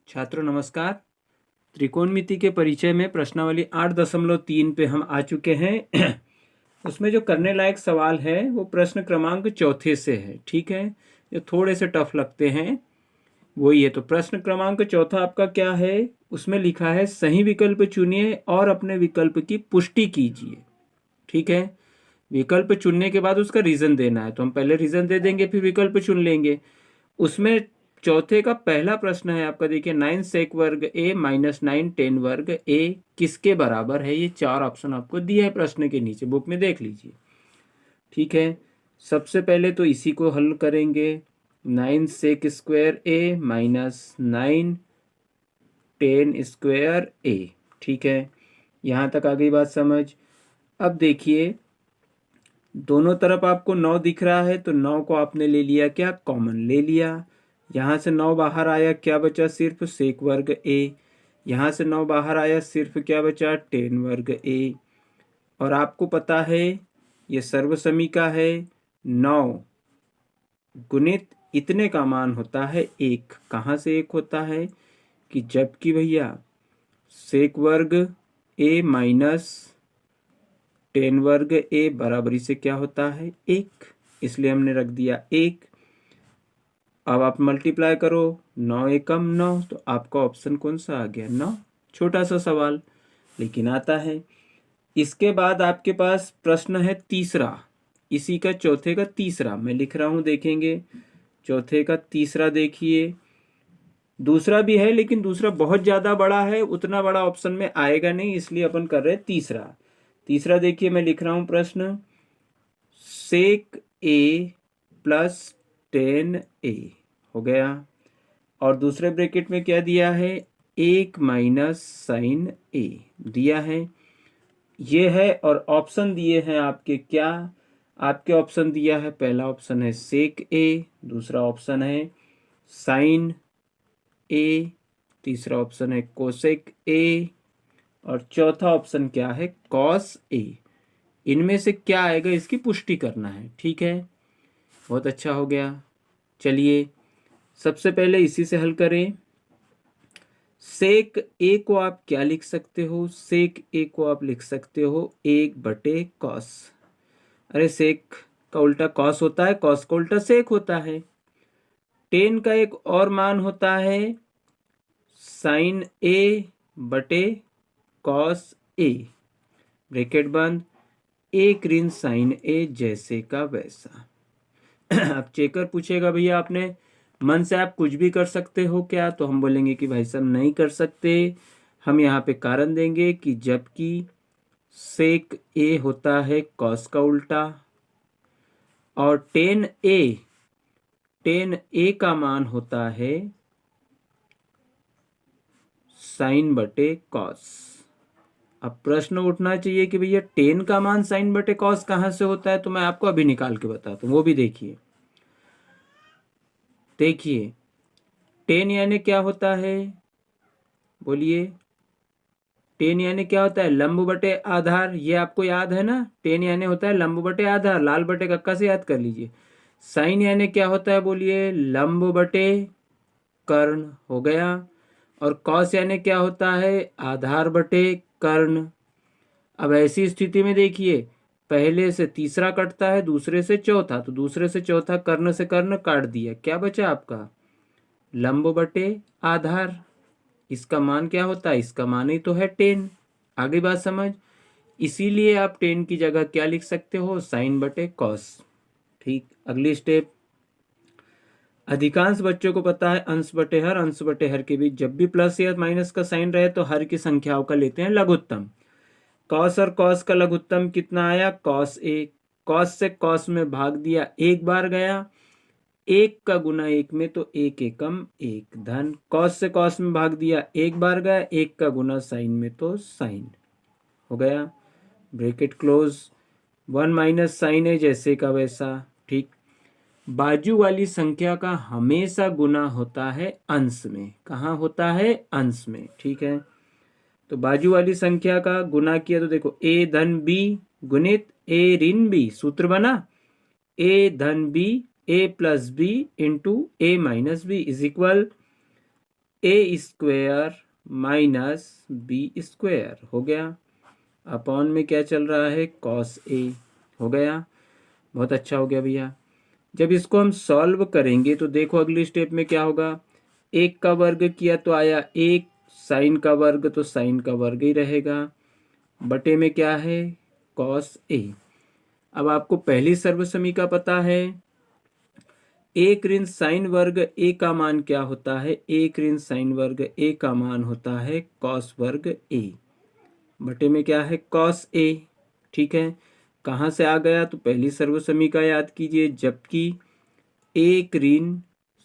छात्रों नमस्कार। त्रिकोणमिति के परिचय में प्रश्नावली 8.3 पे हम आ चुके हैं। उसमें जो करने लायक सवाल है वो प्रश्न क्रमांक 4 से है। ठीक है, ये थोड़े से टफ लगते हैं, वही है। तो प्रश्न क्रमांक 4 आपका क्या है? उसमें लिखा है सही विकल्प चुनिए और अपने विकल्प की पुष्टि कीजिए। ठीक है, विकल्प चुनने के बाद उसका रीजन देना है, तो हम पहले रीजन दे देंगे फिर विकल्प चुन लेंगे। उसमें चौथे का पहला प्रश्न है आपका, देखिए 9 सेक वर्ग ए माइनस 9 10 वर्ग ए किसके बराबर है? ये 4 ऑप्शन आपको दिया है प्रश्न के नीचे, बुक में देख लीजिए। ठीक है, सबसे पहले तो इसी को हल करेंगे। 9 सेक स्क्वायर ए माइनस 9 10 स्क्वायर ए। ठीक है, यहाँ तक आ गई बात समझ। अब देखिए दोनों तरफ आपको 9 दिख रहा है, तो 9 को आपने ले लिया क्या? कॉमन ले लिया। यहाँ से 9 बाहर आया, क्या बचा? सिर्फ सेक वर्ग ए। यहाँ से 9 बाहर आया, सिर्फ क्या बचा? 10 वर्ग ए। और आपको पता है ये सर्वसमी का है, 9 गुणित इतने का मान होता है 1। कहाँ से 1 होता है? कि जबकि भैया सेक वर्ग ए माइनस 10 वर्ग ए बराबरी से क्या होता है? 1, इसलिए हमने रख दिया 1। अब आप मल्टीप्लाई करो, 9 एकम 9, तो आपका ऑप्शन कौन सा आ गया? 9। छोटा सा सवाल लेकिन आता है। इसके बाद आपके पास प्रश्न है तीसरा, इसी का चौथे का तीसरा मैं लिख रहा हूं, देखेंगे चौथे का तीसरा। देखिए दूसरा भी है लेकिन दूसरा बहुत ज्यादा बड़ा है, उतना बड़ा ऑप्शन में आएगा नहीं, इसलिए अपन कर रहे हैं तीसरा। तीसरा देखिए मैं लिख रहा हूं प्रश्न, सेक ए प्लस 10 ए हो गया, और दूसरे ब्रैकेट में क्या दिया है? 1 माइनस साइन ए दिया है। ये है, और ऑप्शन दिए हैं आपके क्या? आपके ऑप्शन दिया है, पहला ऑप्शन है सेक ए, दूसरा ऑप्शन है साइन ए, तीसरा ऑप्शन है कोसेक ए, और चौथा ऑप्शन क्या है? Cos A. इनमें से क्या आएगा इसकी पुष्टि करना है। ठीक है, बहुत अच्छा हो गया। चलिए सबसे पहले इसी से हल करें। सेक ए को आप क्या लिख सकते हो? सेक ए को आप लिख सकते हो 1/कॉस। अरे सेक का उल्टा कॉस होता है, कॉस का उल्टा सेक होता है। 10 का एक और मान होता है साइन ए बटे कॉस ए, ब्रैकेट बंद, 1 ऋण साइन ए जैसे का वैसा। अब चेकर पूछेगा भैया आपने मन से आप कुछ भी कर सकते हो क्या? तो हम बोलेंगे कि भाई साहब नहीं कर सकते। हम यहाँ पे कारण देंगे कि जबकि सेक ए होता है कॉस का उल्टा, और 10 ए का मान होता है साइन बटे कॉस। अब प्रश्न उठना चाहिए कि भैया 10 का मान साइन बटे कॉस कहाँ से होता है? तो मैं आपको अभी निकाल के बताता हूँ, वो भी देखिए। देखिए 10 यानी क्या होता है? बोलिए 10 यानी क्या होता है? लंब बटे आधार, ये आपको याद है ना? 10 यानी होता है लंब बटे आधार, लाल बटे कक्का से याद कर लीजिए। साइन यानी क्या होता है? बोलिए लंब बटे कर्ण हो गया। और कॉस यानी क्या होता है? आधार बटे कर्ण। अब ऐसी स्थिति में देखिए पहले से तीसरा कटता है, दूसरे से चौथा, तो दूसरे से चौथा कर्ण से कर्ण काट दिया, क्या बचा आपका? लंब बटे आधार। इसका मान क्या होता है? इसका मान ही तो है 10। आगे बात समझ। इसीलिए आप 10 की जगह क्या लिख सकते हो? साइन बटे कॉस। ठीक, अगली स्टेप। अधिकांश बच्चों को पता है अंश बटे हर, अंश बटे हर के बीच जब भी प्लस या माइनस का साइन रहे तो हर की संख्याओं का लेते हैं लघुत्तम। कॉस और कॉस का लघुत्तम कितना आया? Cos A. कॉस से कॉस में भाग दिया, एक बार गया, 1 का गुना 1 में तो 1 एकम 1 धन। कॉस से कॉस में भाग दिया, एक बार गया, 1 का गुना साइन में तो साइन हो गया, ब्रैकेट क्लोज। 1 माइनस साइन है जैसे का वैसा। ठीक, बाजू वाली संख्या का हमेशा गुना होता है अंश में। कहाँ होता है? अंश में। ठीक है, तो बाजू वाली संख्या का गुना किया तो देखो ए धन बी गुणित ए ऋण बी, सूत्र बना ए धन B A plus B into A minus B is equal A square minus B square हो गया, अपॉन में क्या चल रहा है, कॉस ए हो गया। बहुत अच्छा हो गया भैया। जब इसको हम सॉल्व करेंगे तो देखो अगले स्टेप में क्या होगा, एक का वर्ग किया तो आया एक, साइन का वर्ग तो साइन का वर्ग ही रहेगा, बटे में क्या है, कॉस ए। अब आपको पहली सर्वसमीका पता है, एक ऋण साइन वर्ग ए का मान क्या होता है, एक ऋण साइन वर्ग ए का मान होता है कॉस वर्ग ए, बटे में क्या है, कॉस ए। ठीक है, कहाँ से आ गया, तो पहली सर्वसमीका याद कीजिए, जबकि एक ऋण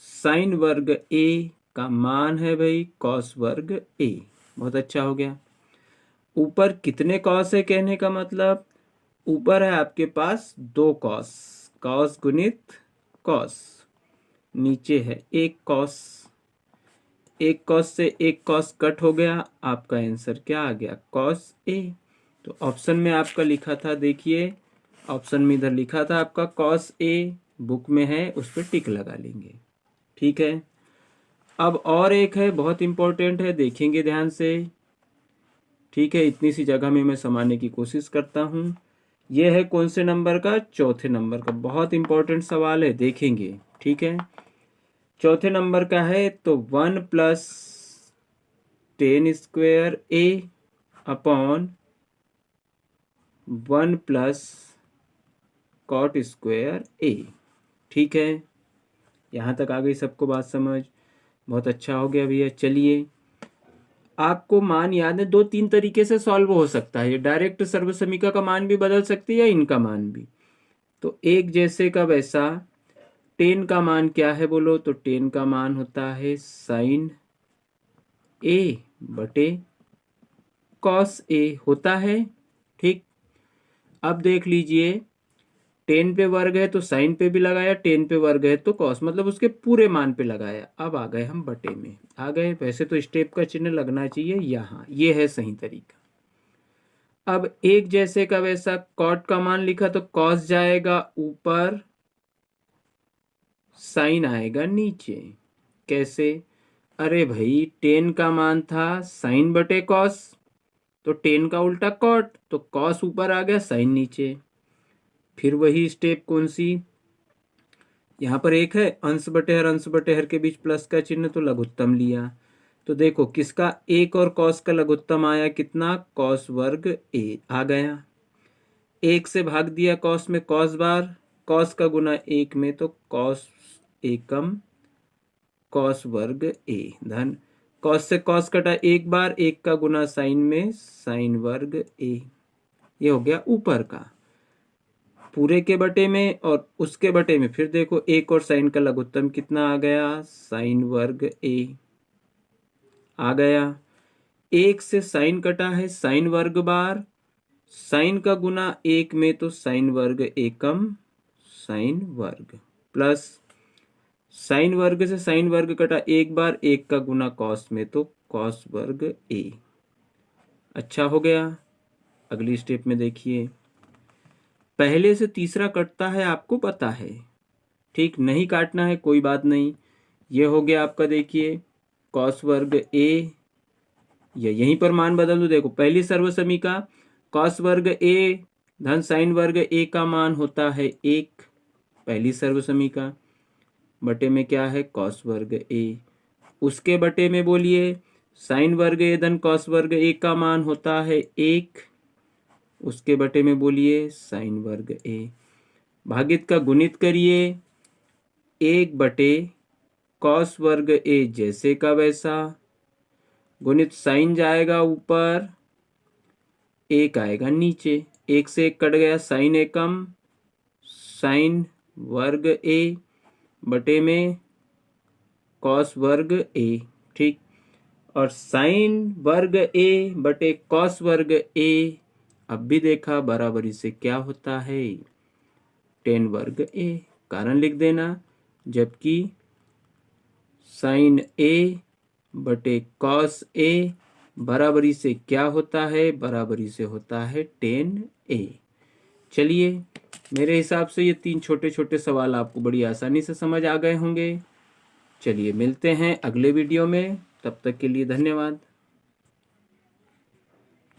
साइन वर्ग ए का मान है भाई कॉस वर्ग ए। बहुत अच्छा हो गया। ऊपर कितने कॉस है, कहने का मतलब ऊपर है आपके पास दो कॉस, कॉस गुणित कॉस, नीचे है एक कॉस, एक कॉस से एक कॉस कट हो गया, आपका आंसर क्या आ गया, कॉस ए। तो ऑप्शन में आपका लिखा था, देखिए ऑप्शन में इधर लिखा था आपका कॉस ए, बुक में है, उस पर टिक लगा लेंगे। ठीक है, अब और एक है बहुत इंपॉर्टेंट है, देखेंगे ध्यान से। ठीक है, इतनी सी जगह में मैं समाने की कोशिश करता हूँ। यह है कौन से नंबर का, चौथे नंबर का, बहुत इंपॉर्टेंट सवाल है, देखेंगे। ठीक है, चौथे नंबर का है, तो 1+10² ए अपॉन 1+cot² ए। ठीक है, यहाँ तक आ गई सबको बात समझ, बहुत अच्छा हो गया भैया। चलिए, आपको मान याद है, दो तीन तरीके से सॉल्व हो सकता है, ये डायरेक्ट सर्वसमीका का मान भी बदल सकती है या इनका मान भी। तो एक जैसे का वैसा, 10 का मान क्या है बोलो, तो 10 का मान होता है साइन ए बटे कॉस ए होता है। ठीक, अब देख लीजिए, 10 पे वर्ग है तो साइन पे भी लगाया, 10 पे वर्ग है तो कॉस, मतलब उसके पूरे मान पे लगाया। अब आ गए हम बटे में, आ गए। वैसे तो स्टेप का चिन्ह लगना चाहिए यहाँ, ये है सही तरीका। अब एक जैसे का वैसा, कॉट का मान लिखा तो कॉस जाएगा ऊपर, साइन आएगा नीचे। कैसे, अरे भाई 10 का मान था साइन बटे कॉस, तो 10 का उल्टा कॉट, तो कॉस ऊपर आ गया, साइन नीचे। फिर वही स्टेप कौन सी, यहाँ पर एक है अंश बटे हर के बीच प्लस का चिन्ह, तो लघुत्तम लिया। तो देखो किसका, एक और कॉस का लघुत्तम आया कितना, कॉस वर्ग ए आ गया। एक से भाग दिया कॉस में, कॉस बार, कॉस का गुना एक में, तो कॉस एकम कॉस वर्ग ए धन, कॉस से कॉस कटा एक बार, एक का गुना साइन में, साइन वर्ग ए। ये हो गया ऊपर का, पूरे के बटे में, और उसके बटे में फिर देखो एक और साइन का लघुत्तम कितना आ गया, साइन वर्ग ए आ गया। एक से साइन कटा है, साइन वर्ग बार, साइन का गुना एक में, तो साइन वर्ग एकम साइन वर्ग, प्लस साइन वर्ग से साइन वर्ग कटा एक बार, एक का गुना कॉस में, तो कॉस वर्ग ए। अच्छा हो गया। अगली स्टेप में देखिए, पहले से तीसरा कटता है आपको पता है, ठीक, नहीं काटना है कोई बात नहीं। ये हो गया आपका, देखिए कॉस वर्ग ए, या यहीं पर मान बदल दो। देखो पहली सर्वसमीका, कॉस वर्ग ए धन साइन वर्ग ए का मान होता है एक, पहली सर्वसमीका, बटे में क्या है, कॉस वर्ग ए। उसके बटे में बोलिए, साइन वर्ग ए धन कॉस वर्ग ए का मान होता है एक, उसके बटे में बोलिए साइन वर्ग ए। भागित का गुणित करिए, एक बटे कॉस वर्ग ए जैसे का वैसा, गुणित साइन जाएगा ऊपर, एक आएगा नीचे, एक से एक कट गया, साइन एकम साइन वर्ग ए, बटे में कॉस वर्ग ए। ठीक, और साइन वर्ग ए बटे कॉस वर्ग ए, अब भी देखा बराबरी से क्या होता है, टेन वर्ग ए, कारण लिख देना। जबकि साइन ए बटे कॉस ए बराबरी से क्या होता है, बराबरी से होता है टेन ए। चलिए, मेरे हिसाब से ये तीन छोटे छोटे सवाल आपको बड़ी आसानी से समझ आ गए होंगे। चलिए मिलते हैं अगले वीडियो में। तब तक के लिए धन्यवाद।